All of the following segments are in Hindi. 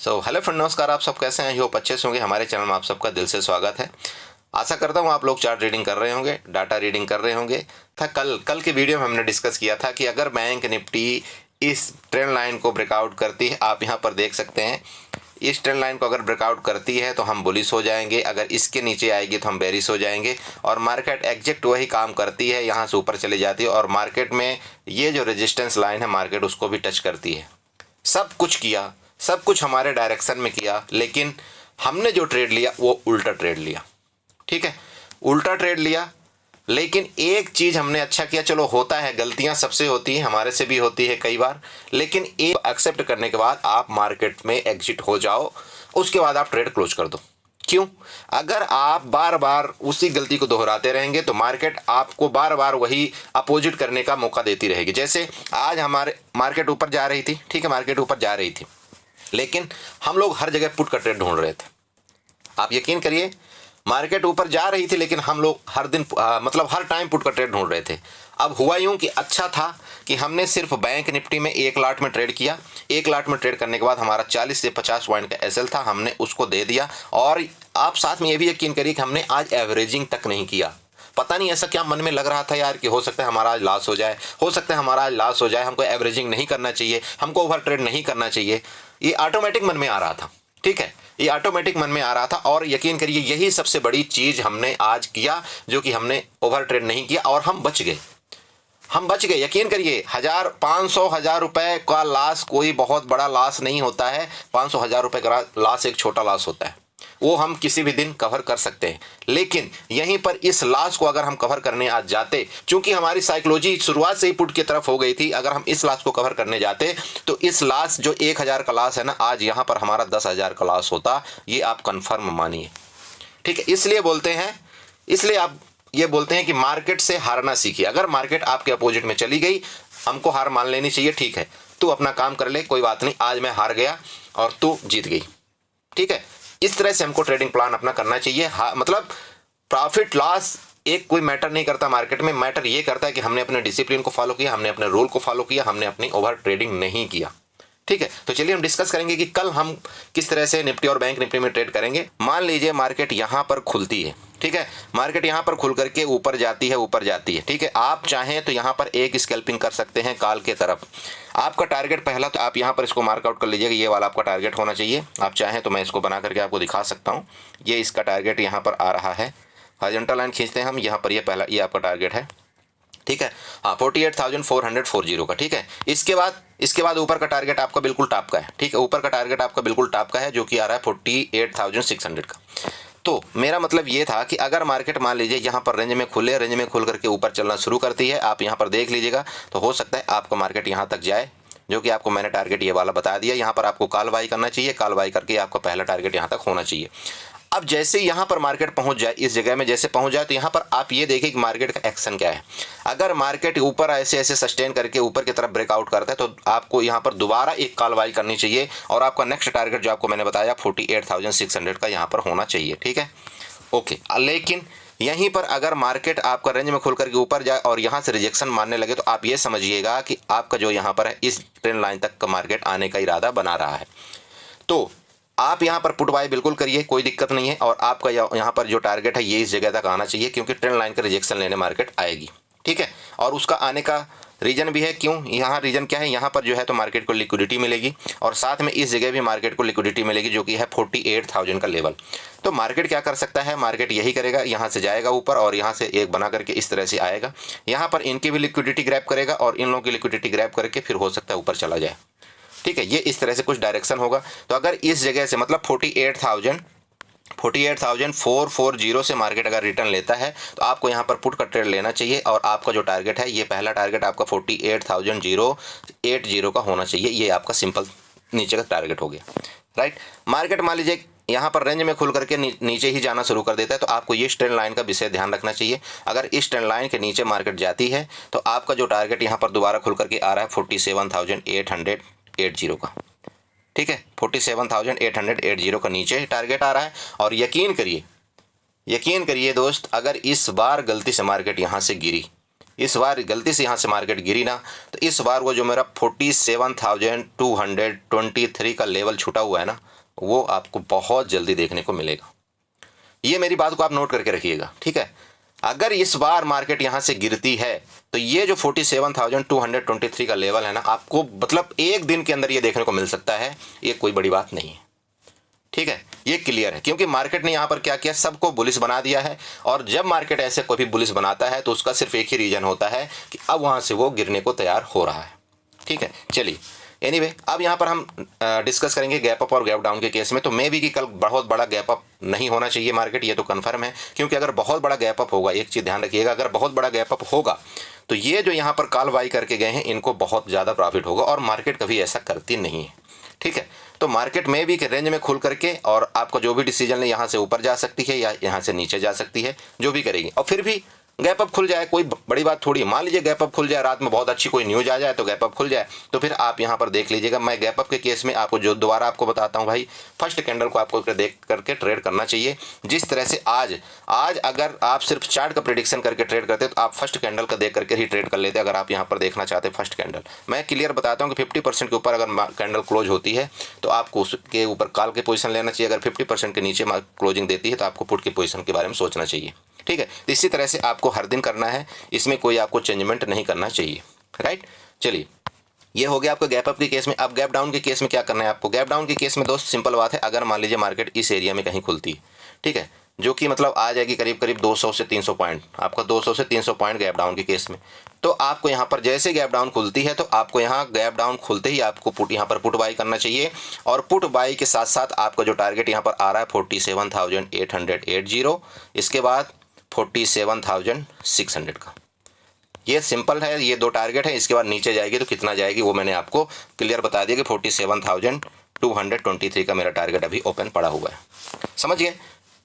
हेलो फ्रेंड, नमस्कार। आप सब कैसे हैं? होप अच्छे से होंगे। हमारे चैनल में आप सबका दिल से स्वागत है। आशा करता हूँ आप लोग चार्ट रीडिंग कर रहे होंगे, डाटा रीडिंग कर रहे होंगे। कल के वीडियो में हमने डिस्कस किया था कि अगर बैंक निफ्टी इस ट्रेंड लाइन को ब्रेकआउट करती है, आप यहाँ पर देख सकते हैं, इस ट्रेंड लाइन को अगर ब्रेकआउट करती है तो हम बुलिश हो जाएंगे, अगर इसके नीचे आएगी तो हम बेरिश हो जाएंगे। और मार्केट एग्जैक्ट वही काम करती है, यहाँ से ऊपर चली जाती है और मार्केट में ये जो रेजिस्टेंस लाइन है मार्केट उसको भी टच करती है। सब कुछ किया, सब कुछ हमारे डायरेक्शन में किया, लेकिन हमने जो ट्रेड लिया वो उल्टा ट्रेड लिया। ठीक है, उल्टा ट्रेड लिया। लेकिन एक चीज़ हमने अच्छा किया, चलो होता है, गलतियां सबसे होती हैं, हमारे से भी होती है कई बार, लेकिन एक एक्सेप्ट करने के बाद आप मार्केट में एग्जिट हो जाओ, उसके बाद आप ट्रेड क्लोज कर दो। क्यों? अगर आप बार बार उसी गलती को दोहराते रहेंगे तो मार्केट आपको बार बार वही अपोजिट करने का मौका देती रहेगी। जैसे आज हमारे मार्केट ऊपर जा रही थी, ठीक है, मार्केट ऊपर जा रही थी, लेकिन हम लोग हर जगह पुट का ट्रेड ढूंढ रहे थे। आप यकीन करिए, मार्केट ऊपर जा रही थी लेकिन हम लोग हर दिन मतलब हर टाइम पुट का ट्रेड ढूंढ रहे थे। अब हुआ यूं कि अच्छा था कि हमने सिर्फ बैंक निफ्टी में एक लाट में ट्रेड किया। एक लाट में ट्रेड करने के बाद हमारा 40 से 50 पॉइंट का एसएल था, हमने उसको दे दिया। और आप साथ में ये भी यकीन करिए कि हमने आज एवरेजिंग तक नहीं किया। पता नहीं ऐसा क्या मन में लग रहा था यार कि हो सकता है हमारा आज लॉस हो जाए, हो सकता है हमारा आज लॉस हो जाए, हमको एवरेजिंग नहीं करना चाहिए, हमको ओवर ट्रेड नहीं करना चाहिए। ये ऑटोमेटिक मन में आ रहा था। ठीक है, ये ऑटोमेटिक मन में आ रहा था। और यकीन करिए यही सबसे बड़ी चीज हमने आज किया, जो कि हमने ओवर ट्रेड नहीं किया और हम बच गए। हम बच गए। यकीन करिए, 1000-500 रुपए का लॉस कोई बहुत बड़ा लॉस नहीं होता है। 500-1000 रुपए का लॉस एक छोटा लॉस होता है, वो हम किसी भी दिन कवर कर सकते हैं। लेकिन यहीं पर इस लॉस को अगर हम कवर करने आज जाते, चूंकि हमारी साइकोलॉजी शुरुआत से ही पुट की तरफ हो गई थी, अगर हम इस लॉस को कवर करने जाते तो इस लॉस जो 1000 का लॉस है ना, आज यहां पर हमारा 10,000 का लॉस होता। ये आप कंफर्म मानिए। ठीक है, इसलिए बोलते हैं, इसलिए आप ये बोलते हैं कि मार्केट से हारना सीखिए। अगर मार्केट आपके अपोजिट में चली गई, हमको हार मान लेनी चाहिए। ठीक है, तू अपना काम कर ले, कोई बात नहीं, आज मैं हार गया और तू जीत गई। ठीक है, इस तरह से हमको ट्रेडिंग प्लान अपना करना चाहिए। मतलब प्रॉफिट लॉस एक कोई मैटर नहीं करता मार्केट में। मैटर ये करता है कि हमने अपने डिसिप्लिन को फॉलो किया, हमने अपने रूल को फॉलो किया, हमने अपनी ओवर ट्रेडिंग नहीं किया। ठीक है, तो चलिए हम डिस्कस करेंगे कि कल हम किस तरह से निफ्टी और बैंक निफ्टी में ट्रेड करेंगे। मान लीजिए मार्केट यहां पर खुलती है, ठीक है, मार्केट यहां पर खुल करके ऊपर जाती है, ऊपर जाती है। ठीक है, आप चाहें तो यहां पर एक स्कैल्पिंग कर सकते हैं कॉल के तरफ। आपका टारगेट पहला, तो आप यहां पर इसको मार्कआउट कर लीजिएगा, ये वाला आपका टारगेट होना चाहिए। आप चाहें तो मैं इसको बना करके आपको दिखा सकता हूं। ये इसका टारगेट यहां पर आ रहा है। हॉरिजॉन्टल लाइन खींचते हैं हम, यहाँ पर ये पहला, ये आपका टारगेट है। ठीक है, हाँ, 48,440 का। ठीक है, इसके बाद ऊपर का टारगेट आपका बिल्कुल टॉप का है। ठीक है, ऊपर का टारगेट आपका बिल्कुल टॉप का है, जो कि आ रहा है 48,600 का। तो मेरा मतलब ये था कि अगर मार्केट मान लीजिए यहाँ पर रेंज में खुले, रेंज में खुल करके ऊपर चलना शुरू करती है, आप यहाँ पर देख लीजिएगा, तो हो सकता है आपका मार्केट यहाँ तक जाए, जो कि आपको मैंने टारगेट ये वाला बता दिया। यहाँ पर आपको कॉल बाई करना चाहिए, कॉल बाई करके आपका पहला टारगेट यहाँ तक होना चाहिए। अब जैसे यहाँ पर मार्केट पहुंच जाए, इस जगह में जैसे पहुंच जाए, तो यहाँ पर आप ये देखिए कि मार्केट का एक्शन क्या है। अगर मार्केट ऊपर ऐसे ऐसे सस्टेन करके ऊपर की तरफ ब्रेकआउट करता है, तो आपको यहाँ पर दोबारा एक कॉल बाई करनी चाहिए और आपका नेक्स्ट टारगेट जो आपको मैंने बताया 48,600 का यहाँ पर होना चाहिए। ठीक है, ओके। लेकिन यहीं पर अगर मार्केट आपका रेंज में खुल करके ऊपर जाए और यहाँ से रिजेक्शन मारने लगे, तो आप ये समझिएगा कि आपका जो यहाँ पर है, इस ट्रेंड लाइन तक का मार्केट आने का इरादा बना रहा है। तो आप यहाँ पर पुट बाय बिल्कुल करिए, कोई दिक्कत नहीं है। और आपका यहाँ पर जो टारगेट है ये इस जगह तक आना चाहिए, क्योंकि ट्रेंड लाइन का रिजेक्शन लेने मार्केट आएगी। ठीक है, और उसका आने का रीजन भी है। क्यों? यहाँ रीजन क्या है, यहाँ पर जो है तो मार्केट को लिक्विडिटी मिलेगी और साथ में इस जगह भी मार्केट को लिक्विडिटी मिलेगी, जो कि है 48,000 का लेवल। तो मार्केट क्या कर सकता है, मार्केट यही करेगा, यहाँ से जाएगा ऊपर और यहाँ से एक बना करके इस तरह से आएगा, यहाँ पर इनकी भी लिक्विडिटी ग्रैब करेगा और इन लोगों की लिक्विडिटी ग्रैब करके फिर हो सकता है ऊपर चला जाए। ठीक है, ये इस तरह से कुछ डायरेक्शन होगा। तो अगर इस जगह से मतलब 48,440 से मार्केट अगर रिटर्न लेता है, तो आपको यहाँ पर पुट का ट्रेड लेना चाहिए और आपका जो टारगेट है, ये पहला टारगेट आपका 48,080 का होना चाहिए। ये आपका सिंपल नीचे का टारगेट हो गया, राइट। मार्केट मान लीजिए यहाँ पर रेंज में खुल करके नीचे ही जाना शुरू कर देता है, तो आपको ये ट्रेंड लाइन का विषय ध्यान रखना चाहिए। अगर इस ट्रेंड लाइन के नीचे मार्केट जाती है, तो आपका जो टारगेट यहाँ पर दोबारा खुल करके आ रहा है 47,880 का। ठीक है, 47,880 का नीचे टारगेट आ रहा है। और यकीन करिए दोस्त, अगर इस बार गलती से मार्केट यहाँ से गिरी, इस बार गलती से यहाँ से मार्केट गिरी ना, तो इस बार वो जो मेरा 47,223 का लेवल छूटा हुआ है ना, वो आपको बहुत जल्दी देखने को मिलेगा। ये मेरी बात को आप नोट करके रखिएगा, ठीक है। अगर इस बार मार्केट यहाँ से गिरती है तो ये जो 47,223 का लेवल है ना, आपको मतलब एक दिन के अंदर ये देखने को मिल सकता है। ये कोई बड़ी बात नहीं है, ठीक है, ये क्लियर है, क्योंकि मार्केट ने यहाँ पर क्या किया, सबको बुलिश बना दिया है। और जब मार्केट ऐसे कोई भी बुलिश बनाता है तो उसका सिर्फ एक ही रीजन होता है कि अब वहाँ से वो गिरने को तैयार हो रहा है, ठीक है। चलिए एनीवे, अब यहाँ पर हम डिस्कस करेंगे गैप अप और गैप डाउन के केस में। तो मे भी कि कल बहुत बड़ा गैप अप नहीं होना चाहिए मार्केट, ये तो कन्फर्म है, क्योंकि अगर बहुत बड़ा गैप अप होगा, एक चीज़ ध्यान रखिएगा, अगर बहुत बड़ा गैप अप होगा तो ये जो यहाँ पर कॉल बाई करके गए हैं इनको बहुत ज़्यादा प्रॉफिट होगा, और मार्केट कभी ऐसा करती नहीं है, ठीक है। तो मार्केट में भी रेंज में खुल करके और आपको जो भी डिसीजन ले, यहाँ से ऊपर जा सकती है या यहाँ से नीचे जा सकती है, जो भी करेगी। और फिर भी गैप अप खुल जाए कोई बड़ी बात थोड़ी। मान लीजिए गैप अप खुल जाए, रात में बहुत अच्छी कोई न्यूज आ जाए तो गैप अप खुल जाए, तो फिर आप यहाँ पर देख लीजिएगा। मैं गैप अप के केस में आपको जो दोबारा आपको बताता हूँ भाई, फर्स्ट कैंडल को आपको देख करके ट्रेड करना चाहिए। जिस तरह से आज अगर आप सिर्फ चार्ट का प्रेडिक्शन करके ट्रेड करते तो आप फर्स्ट कैंडल का देख करके ही ट्रेड कर लेते। अगर आप यहाँ पर देखना चाहते हैं फर्स्ट कैंडल, मैं क्लियर बताता हूँ कि 50% के ऊपर अगर कैंडल क्लोज होती है तो आपको उसके ऊपर कॉल की पोजीशन लेना चाहिए। अगर 50% के नीचे क्लोजिंग देती है तो आपको पुट की पोजीशन के बारे में सोचना चाहिए, ठीक है। तो इसी तरह से आपको हर दिन करना है, इसमें कोई आपको चेंजमेंट नहीं करना चाहिए, राइट। चलिए, ये हो गया आपका गैप अप के केस में। अब गैप डाउन के केस में क्या करना है आपको। गैप डाउन के केस में दोस्त सिंपल बात है, अगर मान लीजिए मार्केट इस एरिया में कहीं खुलती है, ठीक है, जो कि मतलब आ जाएगी करीब करीब 200 से 300 पॉइंट, आपका 200 से 300 पॉइंट गैप डाउन के केस में, तो आपको यहाँ पर जैसे गैप डाउन खुलती है तो आपको यहाँ गैप डाउन खुलते ही आपको पुट यहाँ पर पुट बाई करना चाहिए। और पुट बाई के साथ साथ आपका जो टारगेट यहाँ पर आ रहा है 47,880, इसके बाद 47,600 का, ये सिंपल है, ये दो टारगेट है। इसके बाद नीचे जाएगी तो कितना जाएगी वो मैंने आपको क्लियर बता दिया कि 47,223 का मेरा टारगेट अभी ओपन पड़ा हुआ है। समझ गए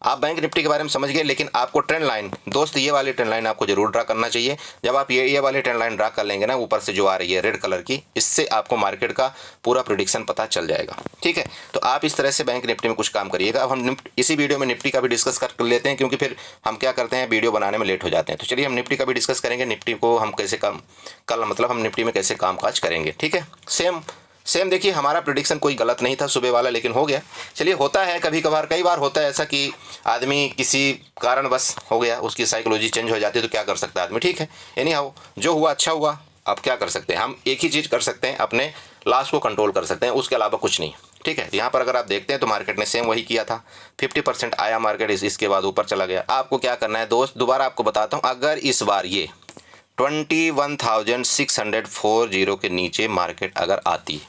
आप, बैंक निफ्टी के बारे में समझ गए। लेकिन आपको ट्रेंड लाइन दोस्त, ये वाली ट्रेंड लाइन आपको जरूर ड्रा करना चाहिए। जब आप ये वाली ट्रेंड लाइन ड्रा कर लेंगे ना, ऊपर से जो आ रही है रेड कलर की, इससे आपको मार्केट का पूरा प्रेडिक्शन पता चल जाएगा, ठीक है। तो आप इस तरह से बैंक निफ्टी में कुछ काम करिएगा। अब हम इसी वीडियो में निफ्टी का भी डिस्कस कर लेते हैं, क्योंकि फिर हम क्या करते हैं, वीडियो बनाने में लेट हो जाते हैं। तो चलिए हम निफ्टी का भी डिस्कस करेंगे, निफ्टी को हम कैसे कल मतलब हम निफ्टी में कैसे कामकाज करेंगे, ठीक है। सेम देखिए, हमारा प्रेडिक्शन कोई गलत नहीं था सुबह वाला, लेकिन हो गया। चलिए, होता है कभी कभार, कई बार होता है ऐसा कि आदमी किसी कारण बस हो गया, उसकी साइकोलॉजी चेंज हो जाती है, तो क्या कर सकता है आदमी, ठीक है। एनी हाउ, जो हुआ अच्छा हुआ। अब क्या कर सकते हैं हम, एक ही चीज़ कर सकते हैं, अपने लॉस को कंट्रोल कर सकते हैं, उसके अलावा कुछ नहीं, ठीक है। यहाँ पर अगर आप देखते हैं तो मार्केट ने सेम वही किया था, 50% आया मार्केट, इसके बाद ऊपर चला गया। आपको क्या करना है दोस्त, दोबारा आपको बताता हूँ, अगर इस बार ये 21,640 के नीचे मार्केट अगर आती है,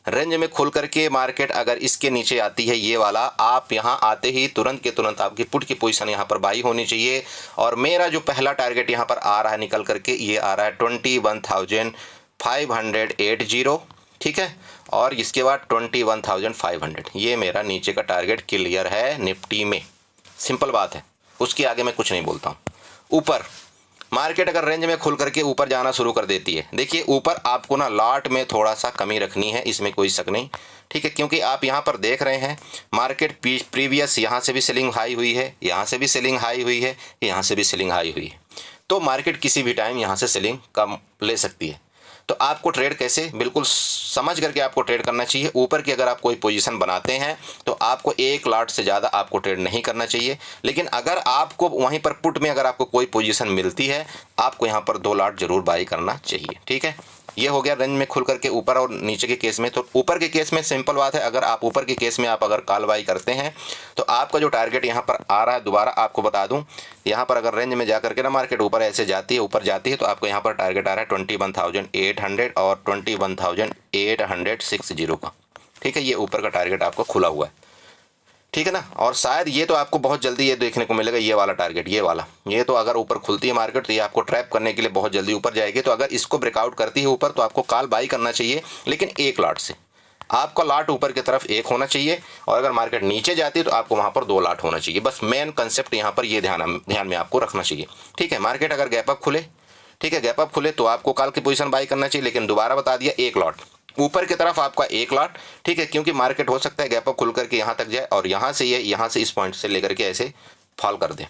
रेंज में खुल करके मार्केट अगर इसके नीचे आती है, ये वाला, आप यहाँ आते ही तुरंत के तुरंत आपकी पुट की पोजीशन यहाँ पर बाई होनी चाहिए। और मेरा जो पहला टारगेट यहाँ पर आ रहा है निकल करके, ये आ रहा है 21,580, ठीक है। और इसके बाद 21,500, ये मेरा नीचे का टारगेट क्लियर है निफ्टी में। सिंपल बात है, उसके आगे मैं कुछ नहीं बोलता हूँ। ऊपर मार्केट अगर रेंज में खुल करके ऊपर जाना शुरू कर देती है, देखिए ऊपर आपको ना लॉट में थोड़ा सा कमी रखनी है, इसमें कोई शक नहीं, ठीक है। क्योंकि आप यहाँ पर देख रहे हैं मार्केट प्रीवियस यहाँ से भी सेलिंग हाई हुई है, यहाँ से भी सेलिंग हाई हुई है, यहाँ से भी सेलिंग हाई हुई है, तो मार्केट किसी भी टाइम यहाँ से सेलिंग कम ले सकती है। तो आपको ट्रेड कैसे, बिल्कुल समझ करके आपको ट्रेड करना चाहिए। ऊपर की अगर आप कोई पोजीशन बनाते हैं तो आपको एक लॉट से ज़्यादा आपको ट्रेड नहीं करना चाहिए। लेकिन अगर आपको वहीं पर पुट में अगर आपको कोई पोजीशन मिलती है, आपको यहाँ पर 2 लॉट जरूर बाई करना चाहिए, ठीक है। ये हो गया रेंज में खुल करके ऊपर और नीचे के केस में। तो ऊपर के केस में सिंपल बात है, अगर आप ऊपर के केस में आप अगर कॉल बाई करते हैं तो आपका जो टारगेट यहाँ पर आ रहा है, दोबारा आपको बता दूं, यहाँ पर अगर रेंज में जा करके ना मार्केट ऊपर ऐसे जाती है, ऊपर जाती है, तो आपको यहाँ पर टारगेट आ रहा है 21,800 और 21,860 का, ठीक है। ये ऊपर का टारगेट आपको खुला हुआ है, ठीक है ना। और शायद ये तो आपको बहुत जल्दी ये देखने को मिलेगा, ये वाला टारगेट, ये तो अगर ऊपर खुलती है मार्केट तो ये आपको ट्रैप करने के लिए बहुत जल्दी ऊपर जाएगी। तो अगर इसको ब्रेकआउट करती है ऊपर तो आपको कॉल बाई करना चाहिए, लेकिन एक लॉट से। आपका लॉट ऊपर की तरफ एक होना चाहिए, और अगर मार्केट नीचे जाती है तो आपको वहाँ पर 2 लॉट होना चाहिए। बस मेन कंसेप्ट यहाँ पर ये ध्यान में आपको रखना चाहिए, ठीक है। मार्केट अगर गैप अप खुले, ठीक है, गैप अप खुले तो आपको कॉल की पोजीशन बाई करना चाहिए, लेकिन दोबारा बता दिया, एक लॉट ऊपर की तरफ आपका एक लॉट, ठीक है। क्योंकि मार्केट हो सकता है गैप अप खुल करके यहाँ तक जाए और यहाँ से इस पॉइंट से लेकर के ऐसे फॉल कर दे,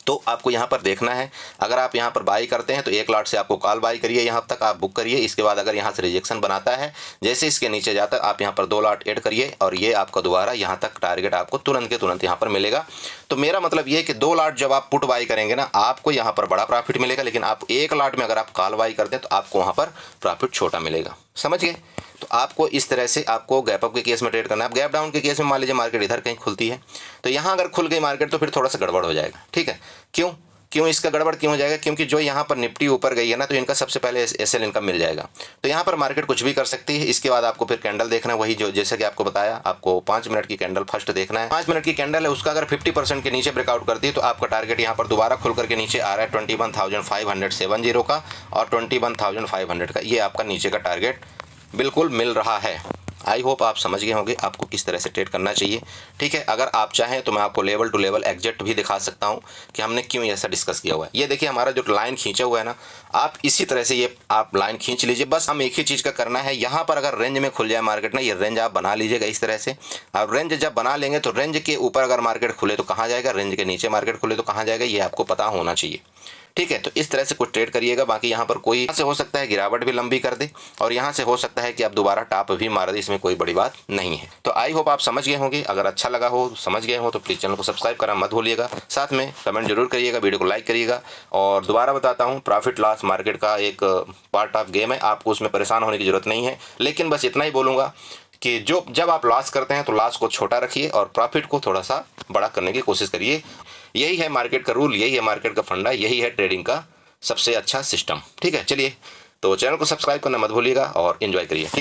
तो आपको यहाँ पर देखना है, अगर आप यहाँ पर बाई करते हैं तो 1 लॉट से आपको कॉल बाई करिए, यहाँ तक आप बुक करिए। इसके बाद अगर यहाँ से रिजेक्शन बनाता है, जैसे इसके नीचे जाता है आप यहाँ पर 2 लॉट ऐड करिए और ये आपका दोबारा यहाँ तक टारगेट आपको तुरंत के तुरंत यहाँ पर मिलेगा। तो मेरा मतलब ये है कि 2 लॉट जब आप पुट बाई करेंगे ना, आपको यहाँ पर बड़ा प्रॉफिट मिलेगा, लेकिन आप 1 लॉट में अगर आप कॉल बाई करते हैं तो आपको वहाँ पर प्रॉफिट छोटा मिलेगा। समझ गए? तो आपको इस तरह से आपको गैप अप के केस में ट्रेड करना है। गैप डाउन के केस में मान लीजिए मार्केट इधर कहीं खुलती है, तो यहाँ अगर खुल गई मार्केट तो फिर थोड़ा सा गड़बड़ हो जाएगा। ठीक है, क्यों इसका गड़बड़ क्यों हो जाएगा? क्योंकि जो यहाँ पर निफ्टी ऊपर गई है ना, तो इनका सबसे पहले एसएल इनकम मिल जाएगा। तो यहाँ पर मार्केट कुछ भी कर सकती है। इसके बाद आपको फिर कैंडल देखना है, वही जो जैसे कि आपको बताया, आपको 5 मिनट की कैंडल फर्स्ट देखना है। 5 मिनट की कैंडल है, उसका अगर 50% के नीचे ब्रेकआउट करती है तो आपका टारगेट यहाँ पर दोबारा खुल करके नीचे आ रहा है 21,570 का और 21,500 का, ये आपका नीचे का टारगेट बिल्कुल मिल रहा है। आई होप आप समझ गए होंगे आपको किस तरह से ट्रेड करना चाहिए। ठीक है, अगर आप चाहें तो मैं आपको लेवल टू लेवल एग्जैक्ट भी दिखा सकता हूं कि हमने क्यों ऐसा डिस्कस किया हुआ है। ये देखिए हमारा जो लाइन खींचा हुआ है ना, आप इसी तरह से ये आप लाइन खींच लीजिए। बस हम एक ही चीज़ का करना है, यहाँ पर अगर रेंज में खुल जाए मार्केट ना, ये रेंज आप बना लीजिएगा इस तरह से। अब रेंज जब बना लेंगे तो रेंज के ऊपर अगर मार्केट खुले तो कहाँ जाएगा, रेंज के नीचे मार्केट खुले तो कहाँ जाएगा, ये आपको पता होना चाहिए। ठीक है, तो इस तरह से कुछ ट्रेड करिएगा। बाकी यहाँ पर कोई यहाँ से हो सकता है गिरावट भी लंबी कर दे और यहाँ से हो सकता है कि आप दोबारा टॉप भी मार दे, इसमें कोई बड़ी बात नहीं है। तो आई होप आप समझ गए होंगे। अगर अच्छा लगा हो, समझ गए हो, तो प्लीज़ चैनल को सब्सक्राइब करना मत भूलिएगा। साथ में कमेंट जरूर करिएगा, वीडियो को लाइक करिएगा। और दोबारा बताता हूँ, प्रॉफिट लॉस मार्केट का एक पार्ट ऑफ गेम है, आपको उसमें परेशान होने की जरूरत नहीं है। लेकिन बस इतना ही बोलूँगा कि जब आप लॉस करते हैं तो लॉस को छोटा रखिए और प्रॉफिट को थोड़ा सा बड़ा करने की कोशिश करिए। यही है मार्केट का रूल, यही है मार्केट का फंडा, यही है ट्रेडिंग का सबसे अच्छा सिस्टम। ठीक है, चलिए तो चैनल को सब्सक्राइब करना मत भूलिएगा और एंजॉय करिए। ठीक।